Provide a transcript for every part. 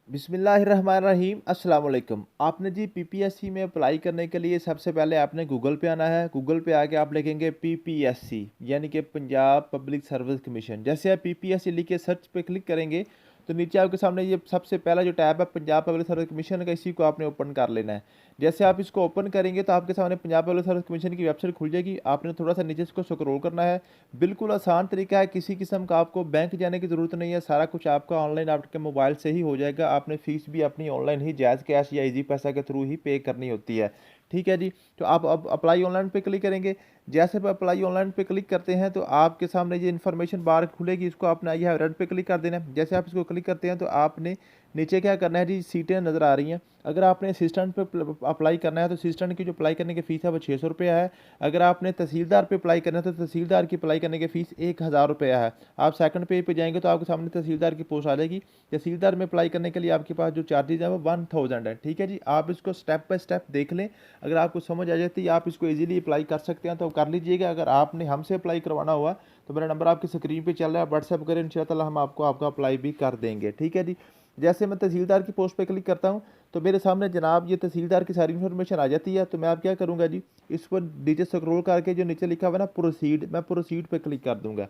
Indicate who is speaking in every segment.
Speaker 1: बिस्मिल्लाहिर्रहमानिर्रहीम अस्सलाम वालेकुम। आपने जी पीपीएससी में अप्लाई करने के लिए सबसे पहले आपने गूगल पे आना है। गूगल पे आके आप लिखेंगे पीपीएससी यानी कि पंजाब पब्लिक सर्विस कमीशन। जैसे आप पीपीएससी लिख के सर्च पे क्लिक करेंगे तो नीचे आपके सामने ये सबसे पहला जो टैब है पंजाब पब्लिक सर्विस कमीशन का, इसी को आपने ओपन कर लेना है। जैसे आप इसको ओपन करेंगे तो आपके सामने पंजाब पब्लिक सर्विस कमीशन की वेबसाइट खुल जाएगी। आपने थोड़ा सा नीचे इसको स्क्रॉल करना है। बिल्कुल आसान तरीका है, किसी किस्म का आपको बैंक जाने की ज़रूरत नहीं है। सारा कुछ आपका ऑनलाइन आपके मोबाइल से ही हो जाएगा। आपने फ़ीस भी अपनी ऑनलाइन ही जैज़ कैश या इजी पैसा के थ्रू ही पे करनी होती है। ठीक है जी। तो आप अब अप्लाई ऑनलाइन पे क्लिक करेंगे। जैसे आप अप्लाई ऑनलाइन पे क्लिक करते हैं तो आपके सामने ये इन्फॉर्मेशन बार खुलेगी। इसको आपने यहाँ रेड पे क्लिक कर देना है। जैसे आप इसको क्लिक करते हैं तो आपने नीचे क्या करना है जी, सीटें नज़र आ रही हैं। अगर आपने असिस्टेंट पे अप्लाई करना है तो असिस्टेंट की जो अप्लाई करने की फ़ीस है वो 600 रुपया है। अगर आपने तहसीलदार पे अप्लाई करना है तो तहसीलदार की अप्लाई करने की फ़ीस 1000 रुपया है। आप सेकंड पेज पे जाएंगे तो आपके सामने तहसीलदार की पोस्ट आ जाएगी। तहसीलदार में अप्लाई करने के लिए आपके पास जो चार्जेज है वो 1000 है। ठीक है जी। आप इसको स्टेप बाय स्टेप देख लें। अगर आपको समझ आ जाती है आप इसको ईजिली अप्लाई कर सकते हैं तो कर लीजिएगा। अगर आपने हमसे अप्लाई करवाना हुआ तो मेरा नंबर आपकी स्क्रीन पे चल रहा है, व्हाट्सएप करें, इंशाल्लाह हम आपको आपका अप्लाई भी कर देंगे। ठीक है जी। जैसे मैं तहसीलदार की पोस्ट पे क्लिक करता हूँ तो मेरे सामने जनाब ये तहसीलदार की सारी इन्फॉर्मेशन आ जाती है। तो मैं आप क्या करूँगा जी, इस पर नीचे स्क्रॉल करके जो नीचे लिखा हुआ है ना प्रोसीड, मैं प्रोसीड पे क्लिक कर दूंगा।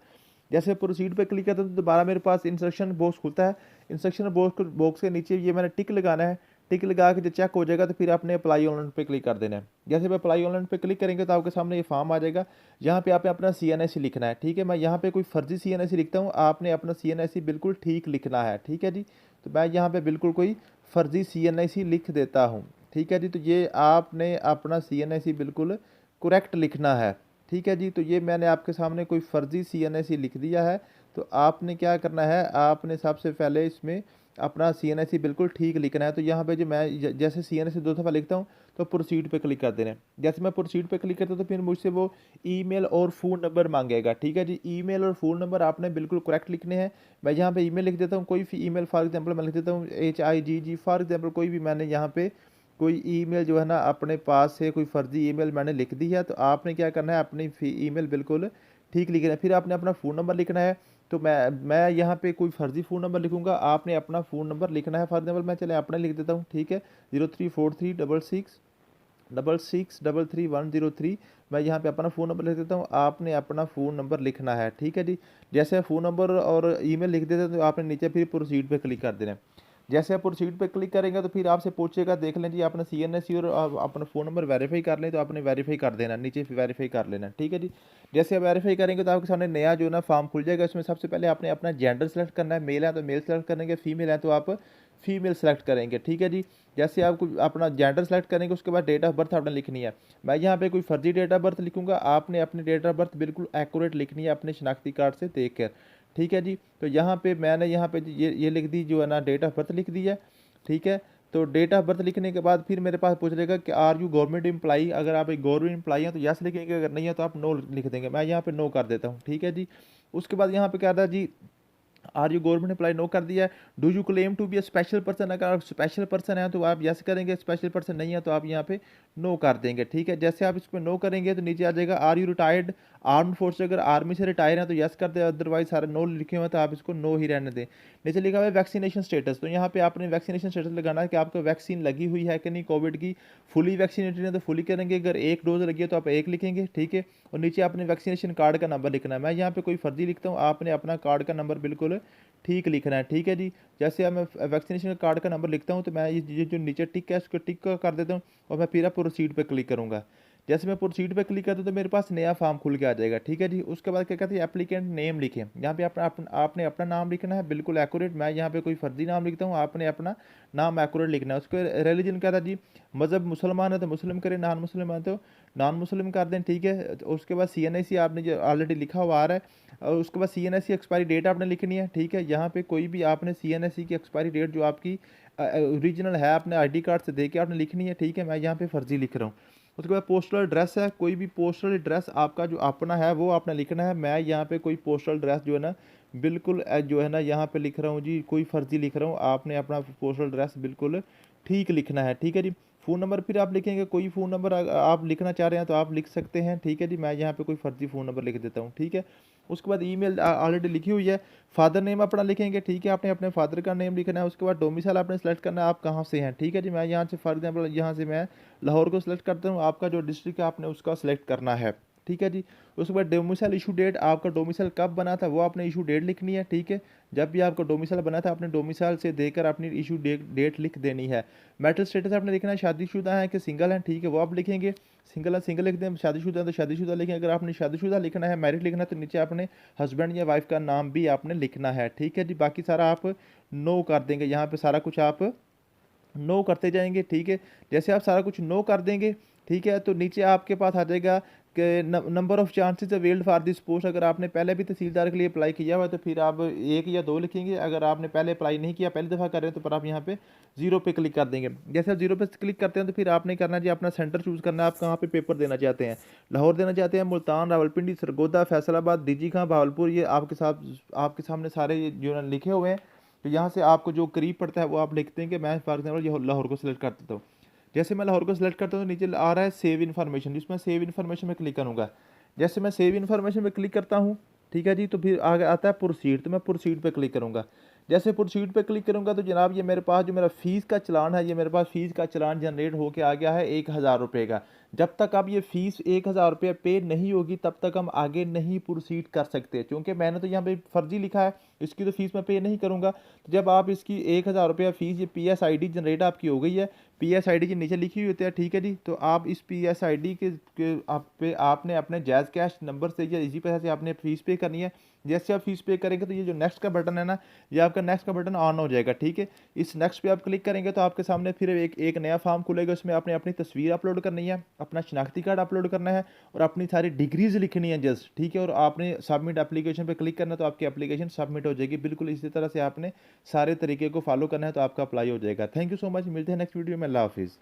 Speaker 1: जैसे प्रोसीड पे क्लिक करता हूँ तो दोबारा मेरे पास इंस्ट्रक्शन बॉक्स खुलता है। इंस्ट्रक्शन बॉक्स के नीचे ये मैंने टिक लगाना है। टिक लगा के जब चेक हो जाएगा तो फिर आपने अप्लाई ऑनलाइन पे क्लिक कर देना है। जैसे आप अप्लाई ऑनलाइन पे क्लिक करेंगे तो आपके सामने ये फॉर्म आ जाएगा। यहाँ पे आपने अपना CNSE लिखना है। ठीक है। मैं यहाँ पे कोई फर्जी CNSE लिखता हूँ, आपने अपना CNSE बिल्कुल ठीक लिखना है। ठीक है जी। तो मैं यहाँ पे बिल्कुल कोई फर्जी CNSE लिख देता हूँ। ठीक है जी। तो ये आपने अपना CNSE बिल्कुल करेक्ट लिखना है। ठीक है जी। तो ये मैंने आपके सामने कोई फर्जी CNSE लिख दिया है। तो आपने क्या करना है, आपने सबसे पहले इसमें अपना CNSE बिल्कुल ठीक लिखना है। तो यहाँ पे जो मैं जैसे CNSE 2 दफ़ा लिखता हूँ तो प्रोसीड पे क्लिक कर देना है। जैसे मैं प्रोसीड पे क्लिक करता हूँ तो फिर मुझसे वो ईमेल और फ़ोन नंबर मांगेगा। ठीक है जी। ईमेल और फ़ोन नंबर आपने बिल्कुल करेक्ट लिखने हैं। मैं यहाँ पे ईमेल लिख देता हूँ, कोई भी ईमेल, फॉर एग्जांपल मैं लिख देता हूँ HIGG, फॉर एग्जांपल कोई भी मैंने यहाँ पे कोई ईमेल जो है ना अपने पास से कोई फर्जी ईमेल मैंने लिख दी है। तो आपने क्या करना है, अपनी ईमेल बिल्कुल ठीक लिखना है। फिर आपने अपना फ़ोन नंबर लिखना है। तो मैं यहाँ पे कोई फर्जी फ़ोन नंबर लिखूंगा, आपने अपना फ़ोन नंबर लिखना है। फॉर एग्जांपल मैं चले अपना लिख देता हूँ। ठीक है। 034366333103। मैं यहाँ पे अपना फ़ोन नंबर लिख देता हूँ, आपने अपना फ़ोन नंबर लिखना है। ठीक है जी। जैसे फ़ोन नंबर और ईमेल लिख देते हैं तो आपने नीचे फिर प्रोसीड पे क्लिक कर देना है। जैसे आप प्रोसीड पे क्लिक करेंगे तो फिर आपसे पूछेगा, देख लें जी अपना CNSE और अपना फ़ोन नंबर वेरीफाई कर लें। तो आपने वेरीफाई कर देना, नीचे वेरीफाई कर लेना। ठीक है जी। जैसे आप वेरीफाई करेंगे तो आपके सामने नया जो है ना फॉर्म खुल जाएगा। इसमें सबसे पहले आपने अपना जेंडर सेलेक्ट करना है। मेल है तो मेल सेलेक्ट करेंगे, फीमेल है तो आप फीमेल सेलेक्ट करेंगे। ठीक है जी। जैसे आप अपना जेंडर सेलेक्ट करेंगे उसके बाद डेट ऑफ बर्थ आपने लिखनी है। मैं यहाँ पे कोई फर्जी डेट ऑफ बर्थ लिखूंगा, आपने अपनी डेट ऑफ बर्थ बिल्कुल एक्यूरेट लिखनी है अपने शनाख्ती कार्ड से देख कर। ठीक है जी। तो यहाँ पे मैंने यहाँ पे ये लिख दी जो है ना, डेट ऑफ बर्थ लिख दी है। ठीक है। तो डेट ऑफ बर्थ लिखने के बाद फिर मेरे पास पूछ लेगा कि आर यू गवर्नमेंट एम्प्लाई। अगर आप एक गवर्नमेंट एम्प्लाई हैं तो यस लिखेंगे, अगर नहीं है तो आप नो लिख देंगे। मैं यहाँ पे नो कर देता हूँ। ठीक है जी। उसके बाद यहाँ पे क्या था जी, are you government apply, no कर दिया है। Do you claim to be a special person, अगर आप स्पेशल पर्सन है तो आप यस करेंगे, स्पेशल पर्सन नहीं है तो आप यहाँ पे नो कर देंगे। ठीक है। जैसे आप इस पर नो करेंगे तो नीचे आ जाएगा are you retired arm force, अगर आर्मी से रिटायर है तो यस कर दे, अदरवाइज सारे नो लिखे हुए हैं तो आप इसको नो ही रहने दें। नीचे लिखा हुआ है वैक्सीनेशन स्टेटस, तो यहाँ पे आपने वैक्सीनेशन स्टेटस लगाना है कि आपको वैक्सीन लगी हुई है कि नहीं कोविड की। फुली वैक्सीनेटेड है तो फुली करेंगे, अगर एक डोज लगी है तो आप एक लिखेंगे। ठीक है। और नीचे आपने वैक्सीनेशन कार्ड का नंबर लिखना है। मैं यहाँ पे कोई फर्जी लिखता हूँ, आपने अपना कार्ड का नंबर बिल्कुल ठीक लिखना है। ठीक है जी। जैसे अब मैं वैक्सीनेशन कार्ड का नंबर लिखता हूँ तो मैं ये जो नीचे टिक है इसको टिक कर देता हूँ और मैं फिर प्रोसीड पे क्लिक करूँगा। जैसे मैं प्रोसीड पे क्लिक करता हूँ तो मेरे पास नया फॉर्म खुल के आ जाएगा। ठीक है जी। उसके बाद क्या कहते हैं, एप्लीकेंट नेम लिखें। यहाँ पे आपने अपना नाम लिखना है बिल्कुल एक्यूरेट। मैं यहाँ पे कोई फर्जी नाम लिखता हूँ, आपने अपना नाम एक्यूरेट लिखना है। उसके रिलीजन क्या था जी, मज़हब मुसलमान है तो मुस्लिम करें, नॉन मुस्लिम है तो नॉन मुस्लिम कर दें। ठीक है। तो उसके बाद CNSE आपने जो ऑलरेडी लिखा हुआ आ रहा है, और उसके बाद CNSE एक्सपायरी डेट आपने लिखनी है। ठीक है। यहाँ पे कोई भी आपने CNSE की एक्सपायरी डेट जो आपकी ओरिजिनल है अपने ID कार्ड से दे के आपने लिखनी है। ठीक है। मैं यहाँ पे फर्जी लिख रहा हूँ। उसके बाद पोस्टल एड्रेस है, कोई भी पोस्टल एड्रेस आपका जो अपना है वो आपने लिखना है। मैं यहाँ पे कोई पोस्टल एड्रेस जो है ना बिल्कुल जो है ना यहाँ पे लिख रहा हूँ जी, कोई फर्जी लिख रहा हूँ। आपने अपना पोस्टल एड्रेस बिल्कुल ठीक लिखना है। ठीक है जी। फ़ोन नंबर फिर आप लिखेंगे, कोई फ़ोन नंबर आप लिखना चाह रहे हैं तो आप लिख सकते हैं। ठीक है जी। मैं यहाँ पे कोई फर्जी फ़ोन नंबर लिख देता हूँ। ठीक है। उसके बाद ईमेल ऑलरेडी लिखी हुई है, फादर नेम अपना लिखेंगे, ठीक है, आपने अपने फादर का नेम लिखना है। उसके बाद डोमिसाइल आपने सेलेक्ट करना है, आप कहाँ से हैं, ठीक है जी। मैं यहाँ से फॉर एग्जांपल यहाँ से मैं लाहौर को सिलेक्ट करता हूँ, आपका जो डिस्ट्रिक्ट है आपने उसका सिलेक्ट करना है, ठीक है जी। उसके बाद डोमिसाइल इशू डेट, आपका डोमिसाइल कब बना था वो आपने इशू डेट लिखनी है, ठीक है। जब भी आपका डोमिसाइल बना था आपने डोमिसाइल से देकर अपनी इशू डेट लिख देनी है। मैरिटल स्टेटस आपने लिखना है शादीशुदा है कि सिंगल है, ठीक है, वो आप लिखेंगे। सिंगल है सिंगल लिख दें, शादीशुदा है तो शादीशुदा लिखें। अगर आपने शादीशुदा लिखना है, मैरिड लिखना है, तो नीचे आपने हस्बैंड या वाइफ का नाम भी आपने लिखना है, ठीक है जी। बाकी सारा आप नो कर देंगे, यहाँ पे सारा कुछ आप नो करते जाएंगे, ठीक है। जैसे आप सारा कुछ नो कर देंगे, ठीक है, तो नीचे आपके पास आ जाएगा कि number of chances availed for this post. अगर आपने पहले भी तहसीलदार के लिए अप्लाई किया हुआ है तो फिर आप 1 या 2 लिखेंगे। अगर आपने पहले अप्लाई नहीं किया, पहली दफ़ा कर रहे हैं, तो पर आप यहाँ पे 0 पे क्लिक कर देंगे। जैसे आप 0 पे क्लिक करते हैं तो फिर आपने करना जी अपना सेंटर चूज़ करना है, आप कहाँ पे पेपर देना चाहते हैं। लाहौर देना चाहते हैं, मुल्तान, रावलपिंडी, सरगोदा, फैसलाबाद, डीजी खां, भावलपुर, ये आपके सामने सारे ये जो लिखे हुए हैं। तो यहाँ से आपको जो करीब पड़ता है वो आप लिखते हैं कि मैं फॉर एग्जाम्पल ये लाहौर को सिलेक्ट कर देता हूँ। जैसे मैं लाहौर को सिलेक्ट करता हूँ तो नीचे आ रहा है सेव इन्फॉर्मेशन, जिसमें सेव इन्फॉर्मेशन में क्लिक करूँगा। जैसे मैं सेव इन्फॉर्मेशन पे क्लिक करता हूँ, ठीक है जी, तो फिर आगे आता है प्रोसीड, तो मैं प्रोसीड पे क्लिक करूँगा। जैसे प्रोसीड पे क्लिक करूँगा तो जनाब ये मेरे पास जो मेरा फ़ीस का चलान है, ये मेरे पास फ़ीस का चलान जनरेट होके आ गया है 1000 रुपये का। जब तक अब ये फ़ीस 1000 रुपये पे नहीं होगी तब तक हम आगे नहीं प्रोसीड कर सकते, क्योंकि मैंने तो यहाँ पे फर्जी लिखा है, इसकी तो फ़ीस मैं पे नहीं करूँगा। तो जब आप इसकी 1000 रुपया फ़ीस, ये PSID जनरेट आपकी हो गई है, PSID के नीचे लिखी हुई होती है, ठीक है जी। तो आप इस PSID के आपने अपने जायज़ कैश नंबर से या इसी पैसे से आपने फ़ीस पे करनी है। जैसे आप फ़ीस पे करेंगे तो ये जो नेक्स्ट का बटन है ना, ये आपका नेक्स्ट का बटन ऑन हो जाएगा, ठीक है। इस नेक्स्ट पे आप क्लिक करेंगे तो आपके सामने फिर एक नया फॉर्म खुलेगा। उसमें आपने अपनी तस्वीर अपलोड करनी है, अपना शनाख्ती कार्ड अपलोड करना है और अपनी सारी डिग्रीज लिखनी है जस्ट, ठीक है। और आपने सबमिट एप्लीकेशन पे क्लिक करना है तो आपकी एप्लीकेशन सबमिट हो जाएगी। बिल्कुल इसी तरह से आपने सारे तरीके को फॉलो करना है तो आपका अप्लाई हो जाएगा। थैंक यू सो मच, मिलते हैं नेक्स्ट वीडियो में। अल्लाह हाफिज़।